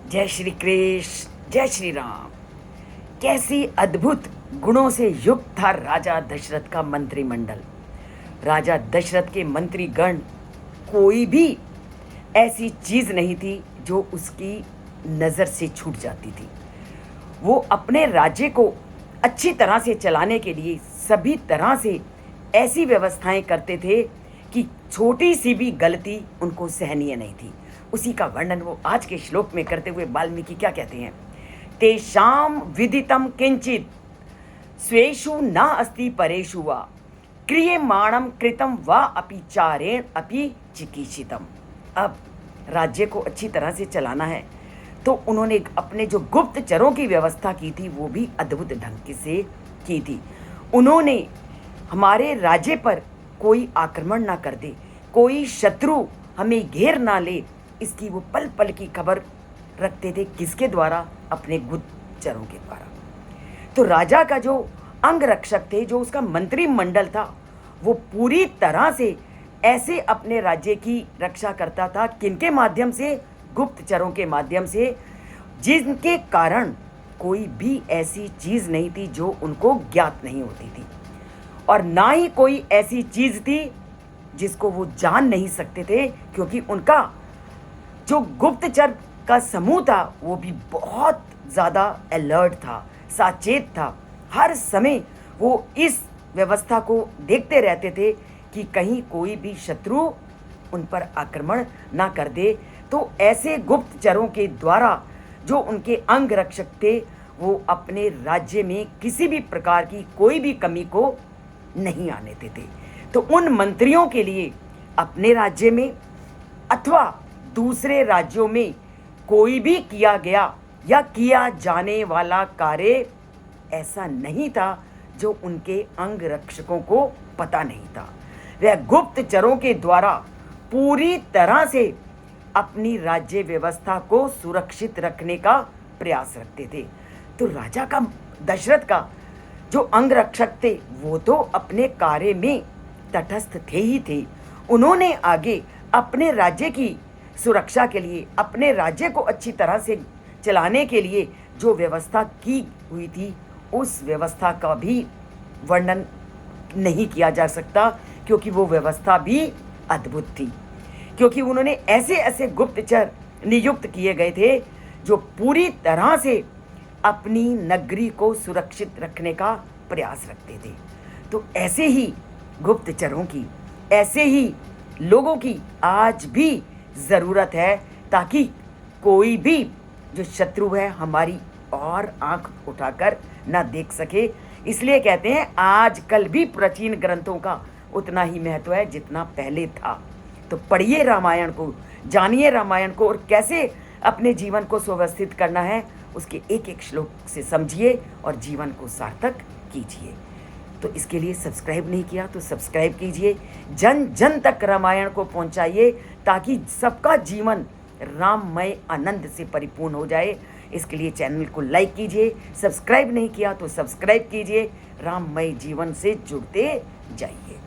जय श्री कृष्ण, जय श्री राम। कैसी अद्भुत गुणों से युक्त था राजा दशरथ का मंत्रिमंडल। राजा दशरथ के मंत्रीगण, कोई भी ऐसी चीज नहीं थी जो उसकी नजर से छूट जाती थी। वो अपने राज्य को अच्छी तरह से चलाने के लिए सभी तरह से ऐसी व्यवस्थाएं करते थे कि छोटी सी भी गलती उनको सहनीय नहीं थी। उसी का वर्णन वो आज के श्लोक में करते हुए वाल्मीकि क्या कहते हैं? तेषाम विदितम किंचित स्वेषु न अस्ति परेषु वा क्रियमाणम कृतम वा अपि चारेण अपि चिकीर्षितम। अब राज्य को अच्छी तरह से चलाना है तो उन्होंने अपने जो गुप्तचरों की व्यवस्था की थी वो भी अद्भुत ढंग से की थी। उन्होंने हमारे राज्य पर कोई आक्रमण ना कर दे, कोई शत्रु हमें घेर ना ले, इसकी वो पल पल की खबर रखते थे। किसके द्वारा? अपने गुप्तचरों के द्वारा। तो राजा का जो अंग रक्षक थे, जो उसका मंत्रिमंडल था, वो पूरी तरह से ऐसे अपने राज्य की रक्षा करता था। किनके माध्यम से? गुप्तचरों के माध्यम से, जिनके कारण कोई भी ऐसी चीज नहीं थी जो उनको ज्ञात नहीं होती थी, और ना ही कोई ऐसी चीज थी जिसको वो जान नहीं सकते थे, क्योंकि उनका जो गुप्तचर का समूह था वो भी बहुत ज़्यादा अलर्ट था, साचेत था। हर समय वो इस व्यवस्था को देखते रहते थे कि कहीं कोई भी शत्रु उन पर आक्रमण ना कर दे। तो ऐसे गुप्तचरों के द्वारा जो उनके अंग रक्षक थे, वो अपने राज्य में किसी भी प्रकार की कोई भी कमी को नहीं आने देते। तो उन मंत्रियों के लिए अपने राज्य में अथवा दूसरे राज्यों में कोई भी किया गया या किया जाने वाला कार्य ऐसा नहीं था जो उनके अंग रक्षकों को पता नहीं था। वह गुप्तचरों के द्वारा पूरी तरह से अपनी राज्य व्यवस्था को सुरक्षित रखने का प्रयास रखते थे। तो राजा का, दशरथ का जो अंग रक्षक थे, वो तो अपने कार्य में तटस्थ थे ही थे। उन्होंने आगे अपने राज्य की सुरक्षा के लिए, अपने राज्य को अच्छी तरह से चलाने के लिए जो व्यवस्था की हुई थी, उस व्यवस्था का भी वर्णन नहीं किया जा सकता, क्योंकि वो व्यवस्था भी अद्भुत थी। क्योंकि उन्होंने ऐसे ऐसे गुप्तचर नियुक्त किए गए थे जो पूरी तरह से अपनी नगरी को सुरक्षित रखने का प्रयास रखते थे। तो ऐसे ही गुप्तचरों की, ऐसे ही लोगों की आज भी ज़रूरत है, ताकि कोई भी जो शत्रु है हमारी और आंख उठाकर ना देख सके। इसलिए कहते हैं आजकल भी प्राचीन ग्रंथों का उतना ही महत्व है जितना पहले था। तो पढ़िए रामायण को, जानिए रामायण को, और कैसे अपने जीवन को सुव्यवस्थित करना है उसके एक एक श्लोक से समझिए और जीवन को सार्थक कीजिए। तो इसके लिए सब्सक्राइब नहीं किया तो सब्सक्राइब कीजिए, जन जन तक रामायण को पहुंचाइए, ताकि सबका जीवन राममय आनंद से परिपूर्ण हो जाए। इसके लिए चैनल को लाइक कीजिए, सब्सक्राइब नहीं किया तो सब्सक्राइब कीजिए। राममय जीवन से जुड़ते जाइए।